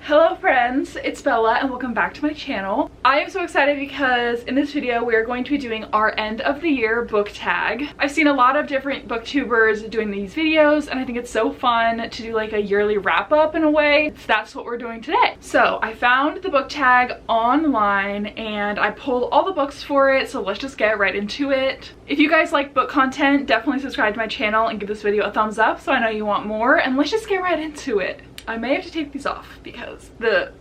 Hello friends, it's Bella and welcome back to my channel. I am so excited because in this video we are going to be doing our end of the year book tag. I've seen a lot of different booktubers doing these videos and I think it's so fun to do like a yearly wrap up in a way. That's what we're doing today. So I found the book tag online and I pulled all the books for it, so let's just get right into it. If you guys like book content, definitely subscribe to my channel and give this video a thumbs up so I know you want more, and let's just get right into it. I may have to take these off because the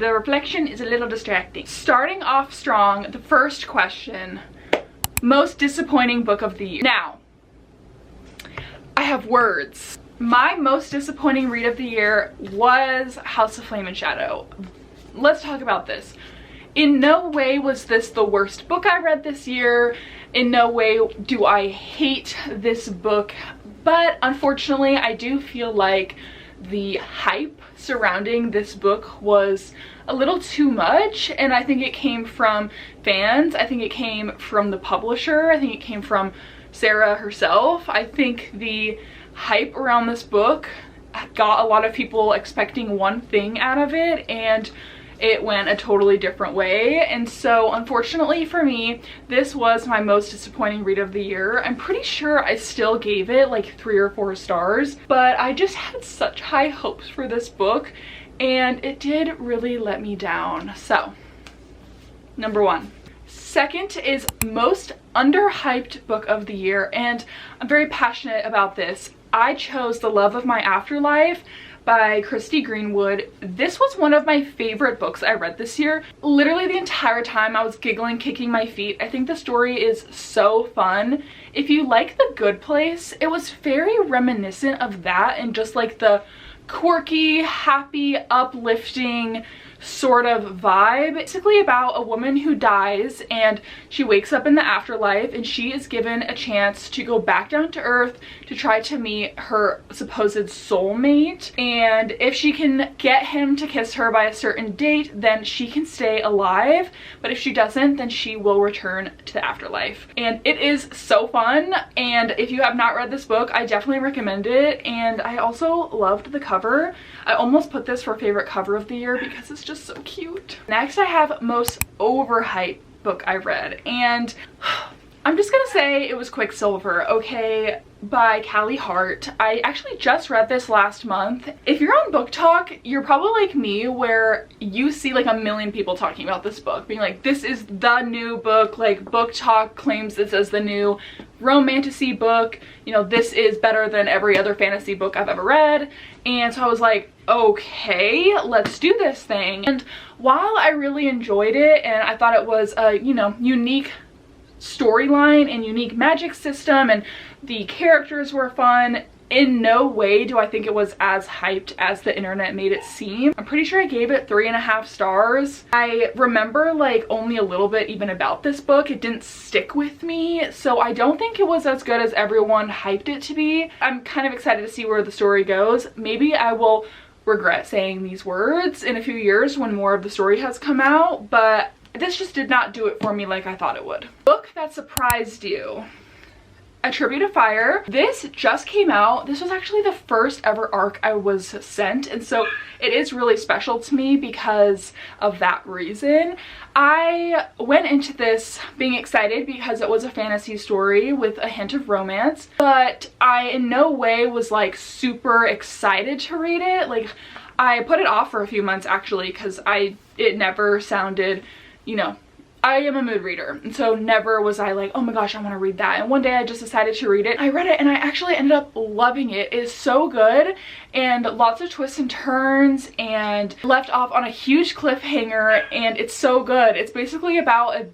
reflection is a little distracting. Starting off strong, the first question, most disappointing book of the year. Now, I have words. My most disappointing read of the year was House of Flame and Shadow. Let's talk about this. In no way was this the worst book I read this year. In no way do I hate this book, but unfortunately I do feel like the hype surrounding this book was a little too much, and I think it came from fans. I think it came from the publisher. I think it came from Sarah herself. I think the hype around this book got a lot of people expecting one thing out of it and it went a totally different way. And so unfortunately for me, this was my most disappointing read of the year. I'm pretty sure I still gave it like 3 or 4 stars, but I just had such high hopes for this book and it did really let me down. So, number 1. Second is most underhyped book of the year, and I'm very passionate about this. I chose The Love of My Afterlife by Christy Greenwood. This was one of my favorite books I read this year. Literally the entire time I was giggling, kicking my feet. I think the story is so fun. If you like The Good Place, it was very reminiscent of that and just like the quirky, happy, uplifting sort of vibe. Basically about a woman who dies and she wakes up in the afterlife and she is given a chance to go back down to earth to try to meet her supposed soulmate, and if she can get him to kiss her by a certain date then she can stay alive, but if she doesn't then she will return to the afterlife. And it is so fun, and if you have not read this book I definitely recommend it. And I also loved the cover. I almost put this for favorite cover of the year because it's just so cute. Next I have most overhyped book I read, and I'm just gonna say it was Quicksilver, okay, by Callie Hart. I actually just read this last month. If you're on Book Talk, you're probably like me where you see like a million people talking about this book, being like, this is the new book, like Book Talk claims this as the new romantasy book, you know, this is better than every other fantasy book I've ever read. And so I was like, okay, let's do this thing. And while I really enjoyed it and I thought it was a, you know, unique storyline and unique magic system and the characters were fun, in no way do I think it was as hyped as the internet made it seem. I'm pretty sure I gave it 3.5 stars. I remember like only a little bit even about this book. It didn't stick with me, so I don't think it was as good as everyone hyped it to be. I'm kind of excited to see where the story goes. Maybe I will regret saying these words in a few years when more of the story has come out, but this just did not do it for me like I thought it would. Book that surprised you. A Tribute to Fire. This just came out. This was actually the first ever ARC I was sent, and so it is really special to me because of that reason. I went into this being excited because it was a fantasy story with a hint of romance, but I in no way was like super excited to read it. Like, I put it off for a few months actually because it never sounded, you know, I am a mood reader, and so never was I like, oh my gosh, I want to read that. And one day I just decided to read it. I read it and I actually ended up loving it. It is so good and lots of twists and turns and left off on a huge cliffhanger, and it's so good. It's basically about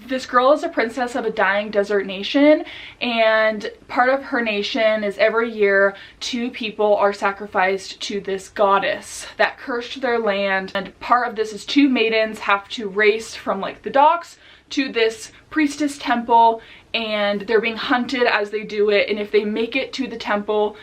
this girl is a princess of a dying desert nation, and part of her nation is every year 2 people are sacrificed to this goddess that cursed their land, and part of this is 2 maidens have to race from like the docks to this priestess temple, and they're being hunted as they do it, and if they make it to the temple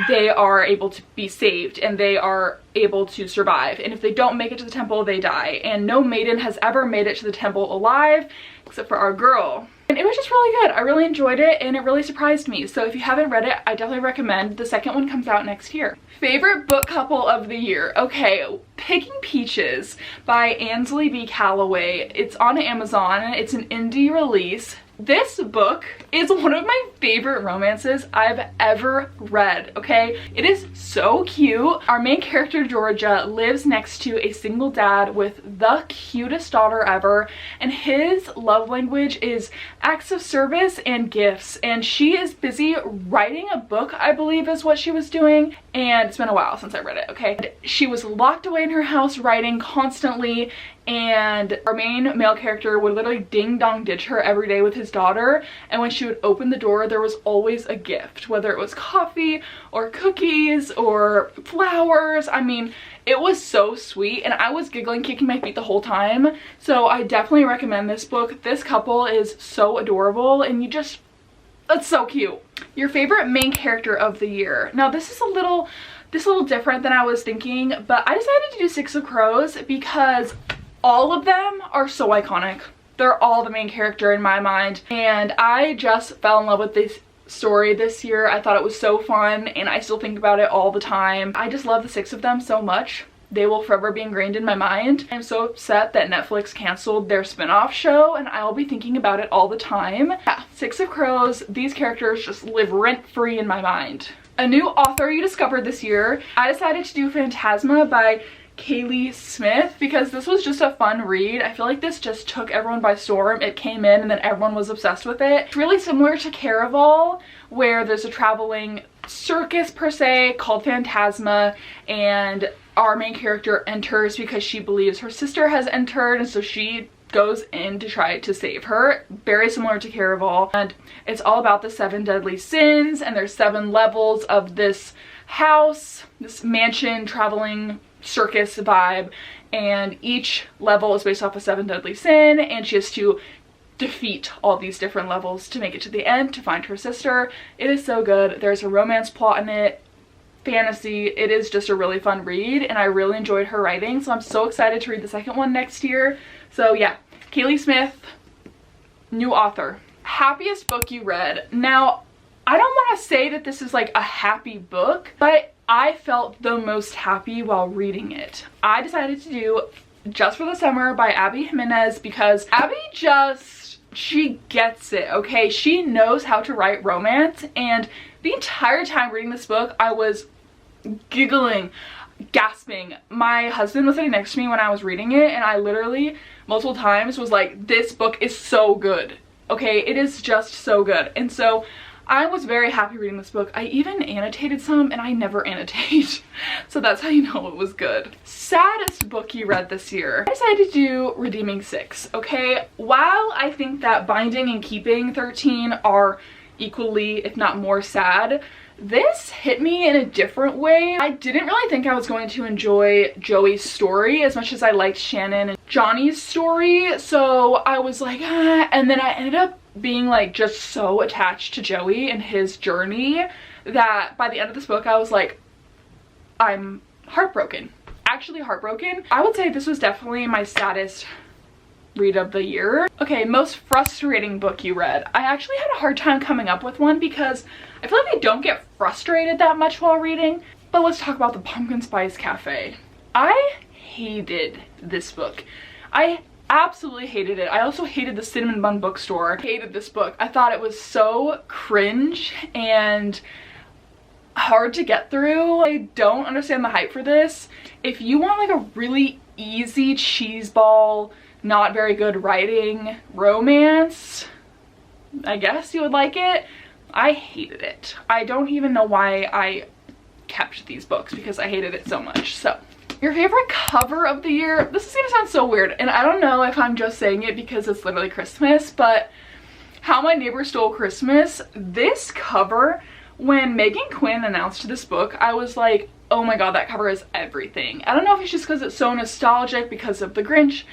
they are able to be saved and they are able to survive, and if they don't make it to the temple they die. And no maiden has ever made it to the temple alive except for our girl. And it was just really good. I really enjoyed it and it really surprised me. So if you haven't read it, I definitely recommend. The second one comes out next year. Favorite book couple of the year. Okay, Picking Peaches by Ansley B. Calloway. It's on Amazon. It's an indie release. This book is one of my favorite romances I've ever read, okay? It is so cute. Our main character, Georgia, lives next to a single dad with the cutest daughter ever, and his love language is acts of service and gifts, and she is busy writing a book, I believe is what she was doing, and it's been a while since I read it, okay? And she was locked away in her house writing constantly, and our main male character would literally ding dong ditch her every day with his daughter, and when she would open the door there was always a gift, whether it was coffee or cookies or flowers. I mean, it was so sweet and I was giggling, kicking my feet the whole time. So I definitely recommend this book. This couple is so adorable and it's so cute. Your favorite main character of the year. Now this is a little different than I was thinking, but I decided to do Six of Crows because all of them are so iconic. They're all the main character in my mind, and I just fell in love with this story this year. I thought it was so fun and I still think about it all the time. I just love the six of them so much. They will forever be ingrained in my mind. I'm so upset that Netflix canceled their spin-off show and I'll be thinking about it all the time. Yeah, Six of Crows, these characters just live rent-free in my mind. A new author you discovered this year. I decided to do Phantasma by Kaylee Smith because this was just a fun read. I feel like this just took everyone by storm. It came in and then everyone was obsessed with it. It's really similar to Caraval, where there's a traveling circus per se called Phantasma, and our main character enters because she believes her sister has entered, and so she goes in to try to save her. Very similar to Caraval, and it's all about the 7 deadly sins, and there's 7 levels of this house, this mansion traveling circus vibe, and each level is based off a 7 deadly sin, and she has to defeat all these different levels to make it to the end to find her sister. It is so good. There's a romance plot in it, fantasy. It is just a really fun read and I really enjoyed her writing, so I'm so excited to read the second one next year. So yeah, Kaylee Smith, new author. Happiest book you read. Now, I don't want to say that this is like a happy book, but I felt the most happy while reading it. I decided to do Just for the Summer by Abby Jimenez because Abby she gets it, okay? She knows how to write romance, and the entire time reading this book, I was giggling, gasping. My husband was sitting next to me when I was reading it, and I literally multiple times was like, this book is so good, okay? It is just so good. And so I was very happy reading this book. I even annotated some, and I never annotate. So that's how you know it was good. Saddest book you read this year. I decided to do Redeeming 6, okay? While I think that Binding and Keeping 13 are equally, if not more sad, this hit me in a different way. I didn't really think I was going to enjoy Joey's story as much as I liked Shannon and Johnny's story. So I was like, ah, and then I ended up being like just so attached to Joey and his journey that by the end of this book I was like, I'm heartbroken. Actually heartbroken. I would say this was definitely my saddest read of the year. Okay, most frustrating book you read. I actually had a hard time coming up with one because I feel like I don't get frustrated that much while reading, but let's talk about The Pumpkin Spice Cafe. I hated this book. I absolutely hated it. I also hated the Cinnamon Bun Bookstore. I hated this book. I thought it was so cringe and hard to get through. I don't understand the hype for this. If you want like a really easy cheeseball, not very good writing romance, I guess you would like it. I hated it. I don't even know why I kept these books because I hated it so much. So your favorite cover of the year. This is gonna sound so weird, and I don't know if I'm just saying it because it's literally Christmas, but How My Neighbor Stole Christmas, this cover, when Megan Quinn announced this book, I was like, oh my god, that cover is everything. I don't know if it's just because it's so nostalgic because of the Grinch,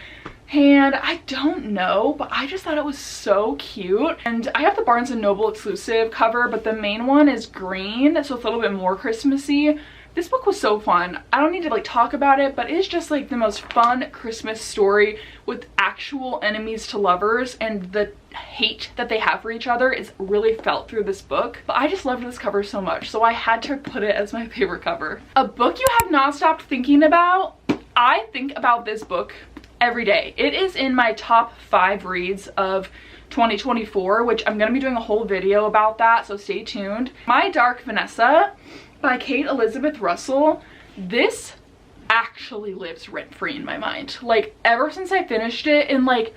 and I don't know, but I just thought it was so cute. And I have the Barnes & Noble exclusive cover, but the main one is green, so it's a little bit more Christmassy. This book was so fun. I don't need to like talk about it, but it's just like the most fun Christmas story with actual enemies to lovers, and the hate that they have for each other is really felt through this book. But I just loved this cover so much, so I had to put it as my favorite cover. A book you have not stopped thinking about. I think about this book every day. It is in my top 5 reads of 2024, which I'm gonna be doing a whole video about that, so stay tuned. My Dark Vanessa by Kate Elizabeth Russell. This actually lives rent-free in my mind. Like, ever since I finished it in like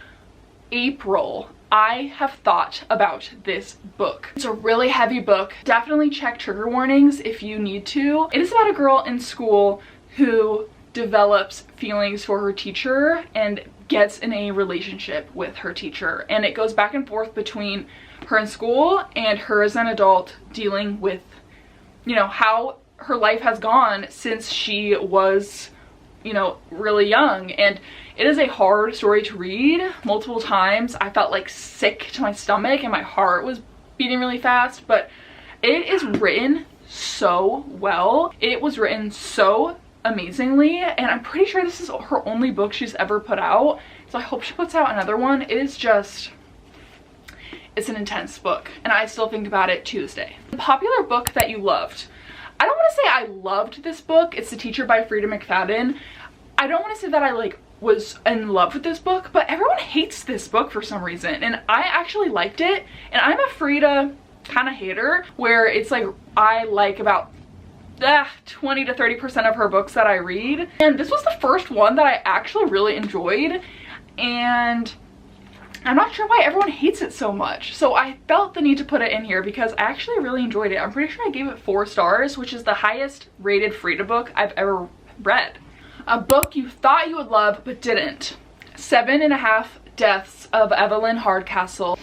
April, I have thought about this book. It's a really heavy book. Definitely check trigger warnings if you need to. It is about a girl in school who develops feelings for her teacher and gets in a relationship with her teacher, and it goes back and forth between her in school and her as an adult dealing with, you know, how her life has gone since she was, you know, really young. And it is a hard story to read. Multiple times I felt like sick to my stomach and my heart was beating really fast, but it is written so well. It was written so amazingly, and I'm pretty sure this is her only book she's ever put out, so I hope she puts out another one. It is just, it's an intense book, and I still think about it to this day. Popular book that you loved. I don't want to say I loved this book. It's The Teacher by Frida McFadden. I don't want to say that I like was in love with this book, but everyone hates this book for some reason, and I actually liked it. And I'm a Frida kind of hater, where it's like I like about 20 to 30% of her books that I read, and this was the first one that I actually really enjoyed, and I'm not sure why everyone hates it so much. So I felt the need to put it in here because I actually really enjoyed it. I'm pretty sure I gave it 4 stars, which is the highest rated Frida book I've ever read. A book you thought you would love but didn't. 7.5 Deaths of Evelyn Hardcastle.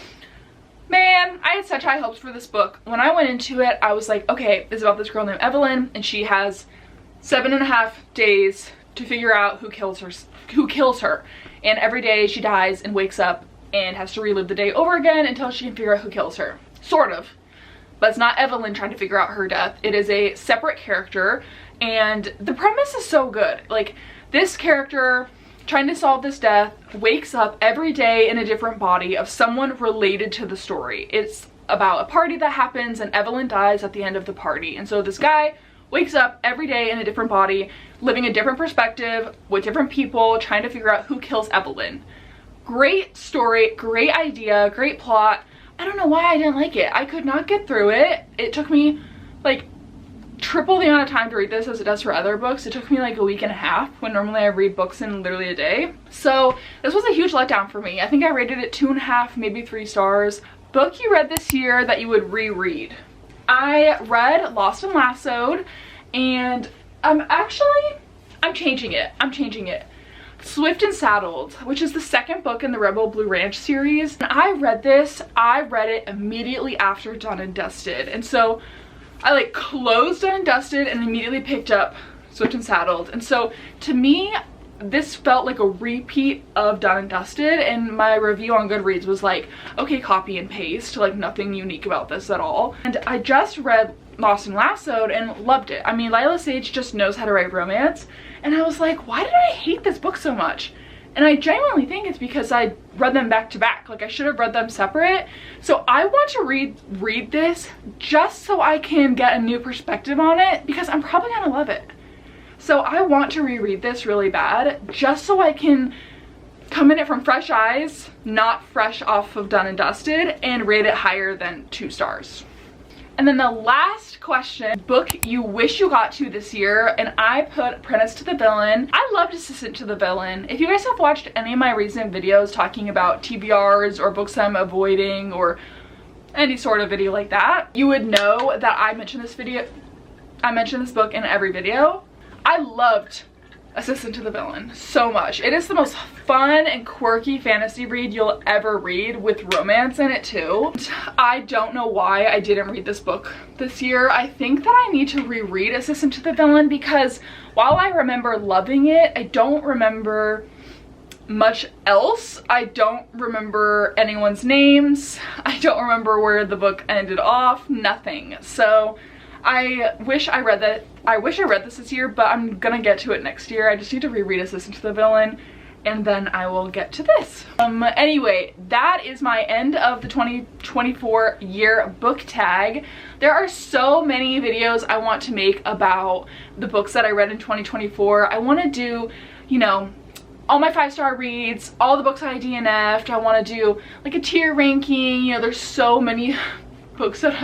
Man, I had such high hopes for this book. When I went into it, I was like, okay, it's about this girl named Evelyn, and she has 7.5 days to figure out who kills her. And every day she dies and wakes up and has to relive the day over again until she can figure out who kills her. Sort of. But it's not Evelyn trying to figure out her death. It is a separate character, and the premise is so good. Like, this character trying to solve this death wakes up every day in a different body of someone related to the story. It's about a party that happens, and Evelyn dies at the end of the party, and so this guy wakes up every day in a different body, living a different perspective with different people, trying to figure out who kills Evelyn. Great story, great idea, great plot. I don't know why I didn't like it. I could not get through it. It took me like triple the amount of time to read this as it does for other books. It took me like a week and a half when normally I read books in literally a day. So this was a huge letdown for me. I think I rated it 2.5, maybe 3 stars. Book you read this year that you would reread. I read Lost and Lassoed, and I'm changing it. Swift and Saddled, which is the 2nd book in the Rebel Blue Ranch series. And I read it immediately after Done and Dusted. And so I like closed Done and Dusted and immediately picked up Swift and Saddled. And so to me, this felt like a repeat of Done and Dusted, and my review on Goodreads was like, okay, copy and paste, like nothing unique about this at all. And I just read Lost and Lassoed and loved it. I mean, Lila Sage just knows how to write romance, and I was like, why did I hate this book so much? And I genuinely think it's because I read them back to back. Like, I should have read them separate. So I want to read this just so I can get a new perspective on it, because I'm probably gonna love it. So I want to reread this really bad, just so I can come in it from fresh eyes, not fresh off of Done and Dusted, and rate it higher than 2 stars. And then the last question, book you wish you got to this year, and I put Apprentice to the Villain. I loved Assistant to the Villain. If you guys have watched any of my recent videos talking about TBRs or books I'm avoiding or any sort of video like that, you would know that I mentioned this book in every video. I loved Assistant to the Villain so much. It is the most fun and quirky fantasy read you'll ever read, with romance in it too. I don't know why I didn't read this book this year. I think that I need to reread Assistant to the Villain, because while I remember loving it, I don't remember much else. I don't remember anyone's names. I don't remember where the book ended off, nothing. So I wish I read this year, but I'm gonna get to it next year. I just need to reread Assistant to the Villain, and then I will get to this. Anyway, that is my end of the 2024 year book tag. There are so many videos I want to make about the books that I read in 2024. I want to do, you know, all my 5-star reads, all the books I DNF'd. I want to do like a tier ranking. You know, there's so many books that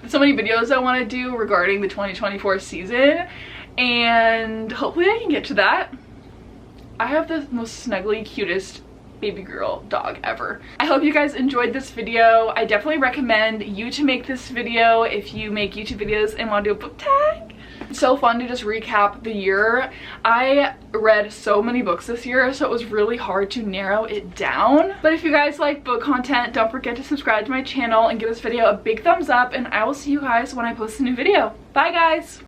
so many videos I want to do regarding the 2024 season, and hopefully I can get to that. I have the most snuggly, cutest baby girl dog ever. I hope you guys enjoyed this video. I definitely recommend you to make this video if you make YouTube videos and want to do a book tag. It's so fun to just recap the year. I read so many books this year, so it was really hard to narrow it down. But if you guys like book content, don't forget to subscribe to my channel and give this video a big thumbs up, and I will see you guys when I post a new video. Bye guys!